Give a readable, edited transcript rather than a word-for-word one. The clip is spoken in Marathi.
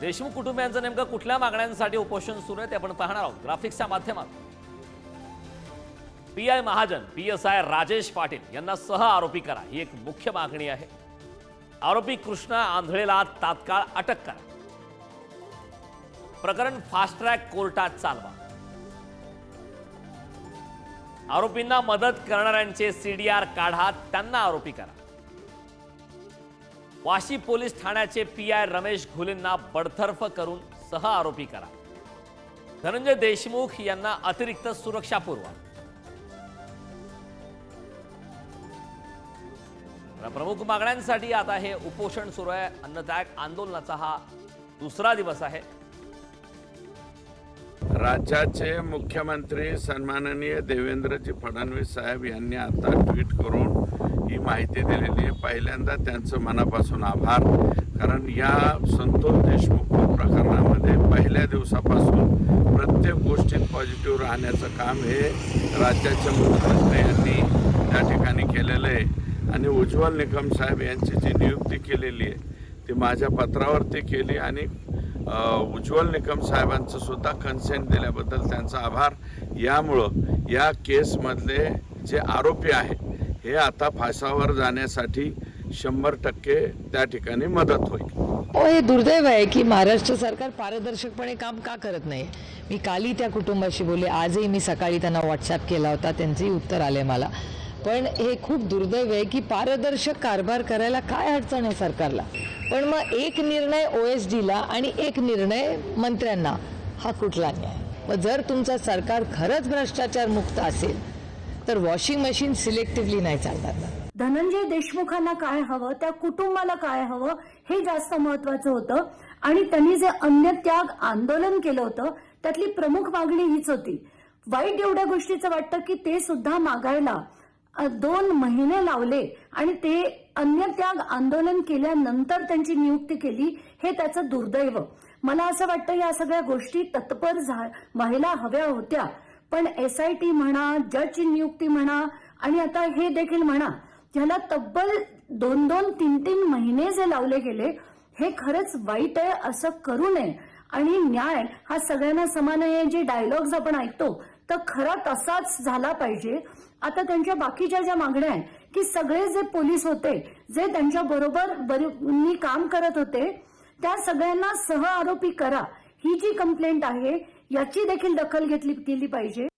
देशमुख कुटुंबियांचं नेमकं कुठल्या मागण्यांसाठी उपोषण सुरू आहे ते आपण पाहणार आहोत ग्राफिक्सच्या माध्यमातून। पीआय महाजन पीएसआय राजेश पाटील यांना सह आरोपी करा ही एक मुख्य मागणी आहे। आरोपी कृष्णा आंधळेला तात्काळ अटक करा। प्रकरण फास्ट ट्रॅक कोर्टात चालवा। आरोपींना मदत करणाऱ्यांचे सीडीआर काढा, त्यांना आरोपी करा। वाशी पोलीस ठाण्याचे पीआय रमेश घुलेंना बडतर्फ करून सह आरोपी करा। धनंजय देशमुख यांना अतिरिक्त सुरक्षा पुरवा। प्रमुख मागण्यांसाठी आता हे उपोषण सुरू आहे। अन्नत्याग आंदोलनाचा हा दुसरा दिवस आहे। राज्याचे मुख्यमंत्री सन्माननीय देवेंद्रजी फडणवीस साहेब यांनी आता ट्विट करून ही माहिती दिलेली आहे। पहिल्यांदा त्यांचं मनापासून आभार, कारण या संतोष देशमुख प्रकरणामध्ये पहिल्या दिवसापासून प्रत्येक गोष्टीत पॉझिटिव्ह राहण्याचं काम हे राज्याचे मुख्यमंत्री यांनी त्या ठिकाणी केलेलं आहे। आणि उज्ज्वल निकम साहेब यांची जी नियुक्ती केलेली आहे ती माझ्या पत्रावरती केली आणि उज्ज्वल निकम साहेबांचं सुद्धा कन्सेंट दिल्याबद्दल त्यांचा आभार। यामुळं या केसमधले जे आरोपी आहेत हे आता फासावर जाण्यासाठी 100% त्या ठिकाणी मदत होईल। हे दुर्दैव आहे की महाराष्ट्र सरकार पारदर्शकपणे काम का करत नाही। मी कालही त्या कुटुंबाशी बोलले, आजही मी सकाळी त्यांना व्हॉट्सॲप केला होता, त्यांचंही उत्तर आले मला। पण हे खूप दुर्दैव आहे की पारदर्शक कारभार करायला काय अडचण आहे सरकारला, पण मग एक निर्णय OSDला आणि एक निर्णय मंत्र्यांना, हा कुठला न्याय? मग जर तुमचं सरकार खरंच भ्रष्टाचार मुक्त असेल तर वॉशिंग मशीन सिलेक्टिव्हली नाही चालणार ना। धनंजय देशमुखांना काय हवं, त्या कुटुंबाला काय हवं हे जास्त महत्वाचं होतं। आणि त्यांनी जे अन्नत्याग आंदोलन केलं होतं त्यातली प्रमुख मागणी हीच होती। वाईट एवढ्या गोष्टीचं वाटतं की ते सुद्धा मागायला 2 महिने लावले आणि ते अन्नत्याग आंदोलन केल्यानंतर त्यांची नियुक्ती केली, हे त्याचं दुर्दैव। मला असं वाटतं या सगळ्या गोष्टी तत्पर व्हायला हव्या होत्या, पण SIT म्हणा, जजची नियुक्ती म्हणा आणि आता हे देखील म्हणा, ज्याला तब्बल 2-2, 3-3 महिने जे लावले गेले हे खरंच वाईट आहे। असं करू नये आणि न्याय हा सगळ्यांना समान आहे जे डायलॉग्स आपण ऐकतो तर खरा तसाच झाला पाहिजे। आता त्यांच्या बाकीच्या ज्या मागण्या आहेत की सगळे जे पोलीस होते जे त्यांच्या बरोबर काम करत होते त्या सगळ्यांना सह आरोपी करा, ही जी कंप्लेंट आहे याची देखील दखल घेतली गेली पाहिजे।